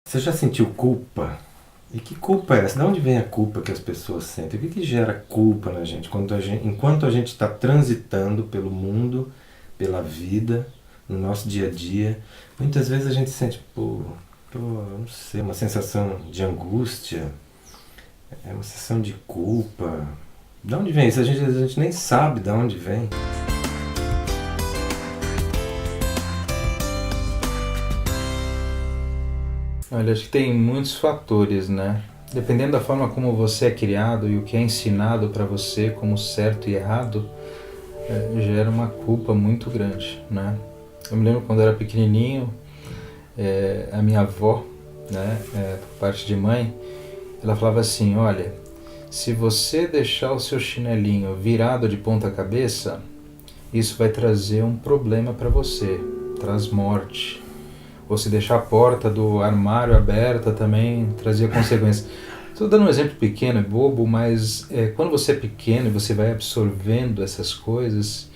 Você já sentiu culpa? E que culpa é essa? De onde vem a culpa que as pessoas sentem? O que gera culpa na gente, enquanto a gente está transitando pelo mundo, pela vida, no nosso dia a dia? Muitas vezes a gente sente, não sei, uma sensação de angústia, é uma sensação de culpa. De onde vem isso? A gente nem sabe de onde vem. Olha, acho que tem muitos fatores, né? Dependendo da forma como você é criado e o que é ensinado para você como certo e errado, gera uma culpa muito grande, né? Eu me lembro quando eu era pequenininho, a minha avó, né, por parte de mãe, ela falava assim, olha, se você deixar o seu chinelinho virado de ponta cabeça, isso vai trazer um problema para você, traz morte. Ou se deixar a porta do armário aberta também trazia consequências. Estou dando um exemplo pequeno, é bobo, mas quando você é pequeno e você vai absorvendo essas coisas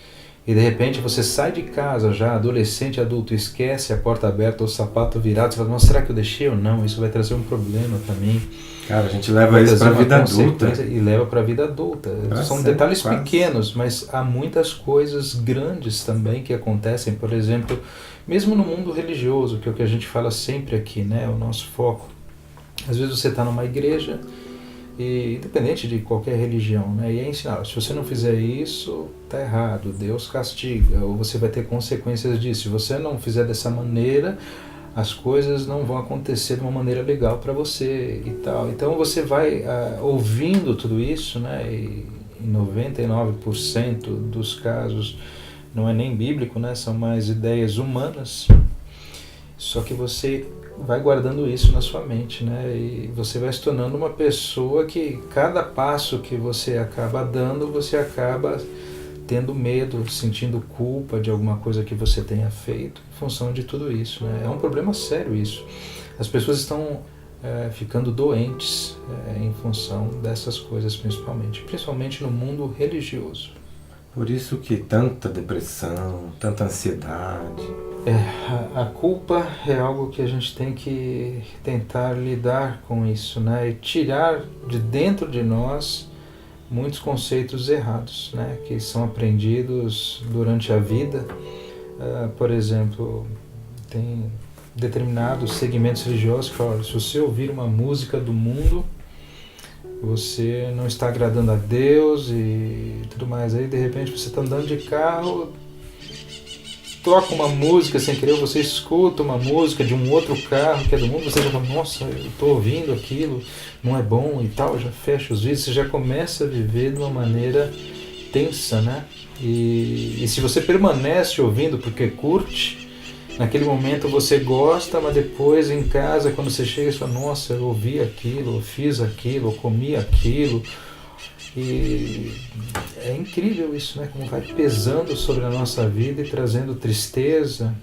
e de repente você sai de casa já, adolescente, adulto, esquece a porta aberta ou o sapato virado, você fala, nossa, será que eu deixei ou não? Isso vai trazer um problema para mim. Cara, a gente leva isso para a vida adulta. E leva para a vida adulta. São detalhes pequenos, mas há muitas coisas grandes também que acontecem. Por exemplo, mesmo no mundo religioso, que é o que a gente fala sempre aqui, né? O nosso foco. Às vezes você está numa igreja, e independente de qualquer religião, né? E é ensinado, se você não fizer isso, está errado, Deus castiga, ou você vai ter consequências disso. Se você não fizer dessa maneira, as coisas não vão acontecer de uma maneira legal para você e tal. Então você vai ouvindo tudo isso, né? E em 99% dos casos não é nem bíblico, né? São mais ideias humanas. Só que você vai guardando isso na sua mente, né? E você vai se tornando uma pessoa que cada passo que você acaba dando, você acaba tendo medo, sentindo culpa de alguma coisa que você tenha feito em função de tudo isso, né? É um problema sério isso. As pessoas estão ficando doentes em função dessas coisas, principalmente no mundo religioso. Por isso que tanta depressão, tanta ansiedade. A culpa é algo que a gente tem que tentar lidar com isso, né? E tirar de dentro de nós muitos conceitos errados, né, que são aprendidos durante a vida. Por exemplo, tem determinados segmentos religiosos que falam, se você ouvir uma música do mundo, você não está agradando a Deus e tudo mais. Aí de repente você está andando de carro, toca uma música sem querer, você escuta uma música de um outro carro que é do mundo, você já fala, nossa, eu estou ouvindo aquilo, não é bom e tal, já fecha os vídeos, você já começa a viver de uma maneira tensa, né? E se você permanece ouvindo porque curte, naquele momento você gosta, mas depois em casa, quando você chega, você fala, nossa, eu ouvi aquilo, eu fiz aquilo, eu comi aquilo. E é incrível isso, né? Como vai pesando sobre a nossa vida e trazendo tristeza.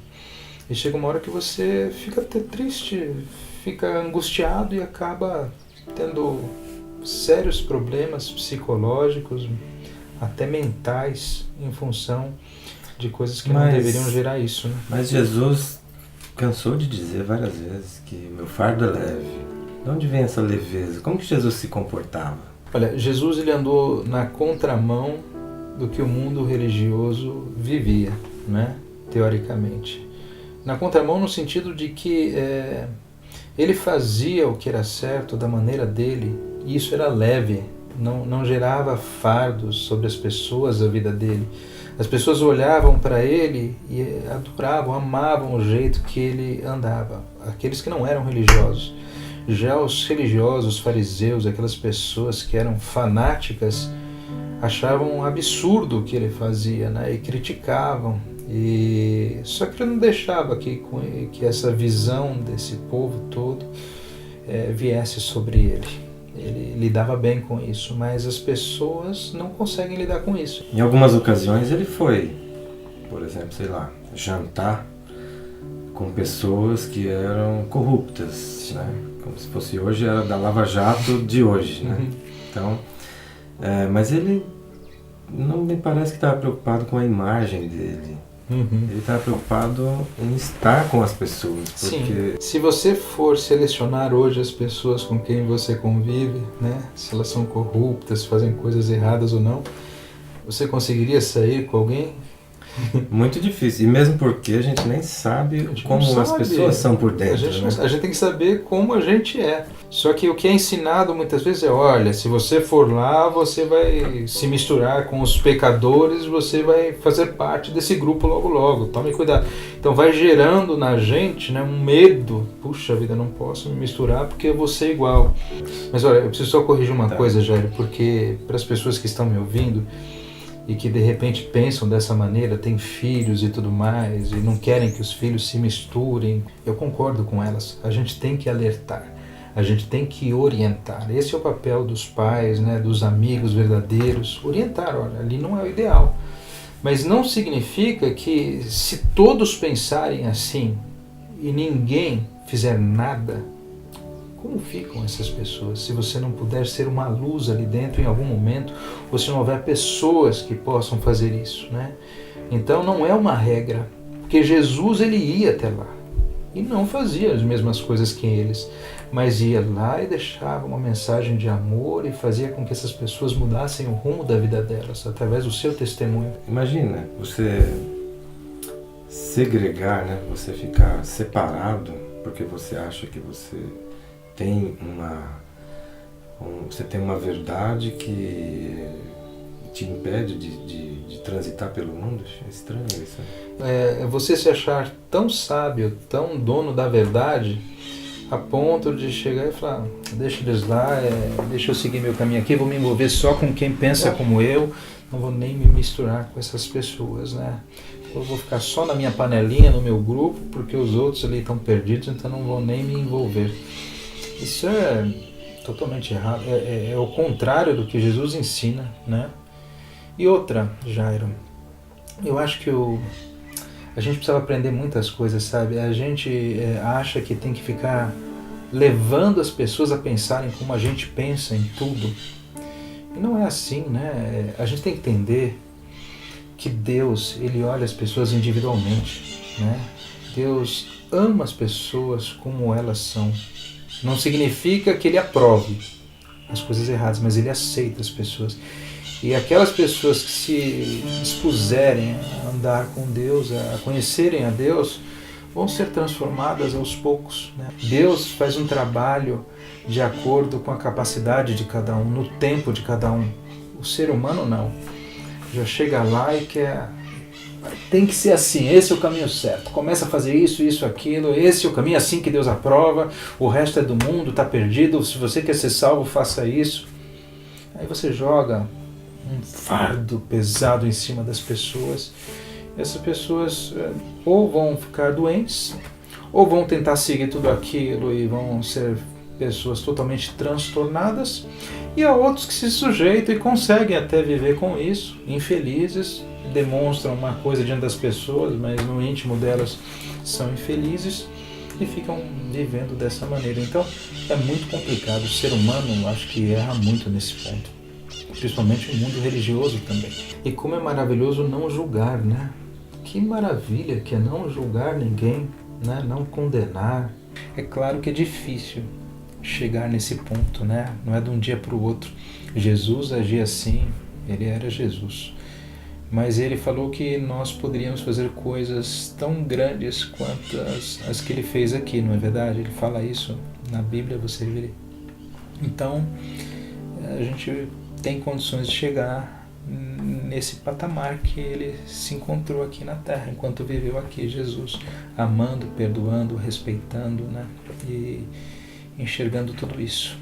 E chega uma hora que você fica até triste, fica angustiado e acaba tendo sérios problemas psicológicos, até mentais, em função de coisas que não deveriam gerar isso, né? Mas Jesus cansou de dizer várias vezes que meu fardo é leve. De onde vem essa leveza? Como que Jesus se comportava? Olha, Jesus ele andou na contramão do que o mundo religioso vivia, né? Teoricamente. Na contramão no sentido de que ele fazia o que era certo da maneira dele, e isso era leve, não gerava fardos sobre as pessoas da vida dele. As pessoas olhavam para ele e adoravam, amavam o jeito que ele andava, aqueles que não eram religiosos. Já os religiosos, os fariseus, aquelas pessoas que eram fanáticas, achavam um absurdo o que ele fazia, né? E criticavam. Só que ele não deixava que essa visão desse povo todo viesse sobre ele. Ele lidava bem com isso, mas as pessoas não conseguem lidar com isso. Em algumas ocasiões ele foi, por exemplo, sei lá, jantar com pessoas que eram corruptas, né? Como se fosse hoje, era da Lava Jato de hoje, né? Então, mas ele não me parece que estava preocupado com a imagem dele. Uhum. Ele está preocupado em estar com as pessoas. Porque... Sim. Se você for selecionar hoje as pessoas com quem você convive, né, se elas são corruptas, fazem coisas erradas ou não, você conseguiria sair com alguém? Muito difícil. E mesmo porque a gente nem sabe como as pessoas são por dentro. A gente tem que saber como a gente é. Só que o que é ensinado muitas vezes é, olha, se você for lá, você vai se misturar com os pecadores, você vai fazer parte desse grupo logo logo. Tome cuidado. Então vai gerando na gente, né, um medo. Puxa vida, não posso me misturar porque eu vou ser igual. Mas olha, eu preciso só corrigir uma coisa, Jair, porque para as pessoas que estão me ouvindo e que de repente pensam dessa maneira, têm filhos e tudo mais, e não querem que os filhos se misturem, eu concordo com elas. A gente tem que alertar, a gente tem que orientar. Esse é o papel dos pais, né, dos amigos verdadeiros, orientar. Olha, ali não é o ideal. Mas não significa que se todos pensarem assim e ninguém fizer nada, como ficam essas pessoas se você não puder ser uma luz ali dentro em algum momento, ou se não houver pessoas que possam fazer isso, né? Então não é uma regra, porque Jesus ele ia até lá e não fazia as mesmas coisas que eles, mas ia lá e deixava uma mensagem de amor e fazia com que essas pessoas mudassem o rumo da vida delas através do seu testemunho. Imagina você segregar, né? Você ficar separado porque você acha que você tem uma verdade que te impede de transitar pelo mundo. É estranho isso. É você se achar tão sábio, tão dono da verdade, a ponto de chegar e falar, deixa eles lá, deixa eu seguir meu caminho aqui, vou me envolver só com quem pensa como eu, não vou nem me misturar com essas pessoas, né? Eu vou ficar só na minha panelinha, no meu grupo, porque os outros ali estão perdidos, então não vou nem me envolver. Isso é totalmente errado, é o contrário do que Jesus ensina, né? E outra, Jairo, eu acho que a gente precisa aprender muitas coisas, sabe? A gente acha que tem que ficar levando as pessoas a pensarem como a gente pensa em tudo. E não é assim, né? A gente tem que entender que Deus, ele olha as pessoas individualmente, né? Deus ama as pessoas como elas são. Não significa que ele aprove as coisas erradas, mas ele aceita as pessoas. E aquelas pessoas que se dispuserem a andar com Deus, a conhecerem a Deus, vão ser transformadas aos poucos, né? Deus faz um trabalho de acordo com a capacidade de cada um, no tempo de cada um. O ser humano não. Já chega lá e quer... Tem que ser assim, esse é o caminho certo. Começa a fazer isso, isso, aquilo, esse é o caminho assim que Deus aprova, o resto é do mundo, está perdido, se você quer ser salvo, faça isso. Aí você joga um fardo pesado em cima das pessoas. Essas pessoas ou vão ficar doentes, ou vão tentar seguir tudo aquilo e vão ser pessoas totalmente transtornadas, e há outros que se sujeitam e conseguem até viver com isso, infelizes, demonstram uma coisa diante das pessoas, mas no íntimo delas são infelizes e ficam vivendo dessa maneira. Então é muito complicado. O ser humano, acho que erra muito nesse ponto, principalmente o mundo religioso também. E como é maravilhoso não julgar, né? Que maravilha que é não julgar ninguém, né? Não condenar. É claro que é difícil chegar nesse ponto, né? Não é de um dia para o outro. Jesus agia assim, ele era Jesus. Mas ele falou que nós poderíamos fazer coisas tão grandes quanto as que ele fez aqui, não é verdade? Ele fala isso na Bíblia, você vê. Então, a gente tem condições de chegar nesse patamar que ele se encontrou aqui na Terra, enquanto viveu aqui, Jesus, amando, perdoando, respeitando, né? E enxergando tudo isso.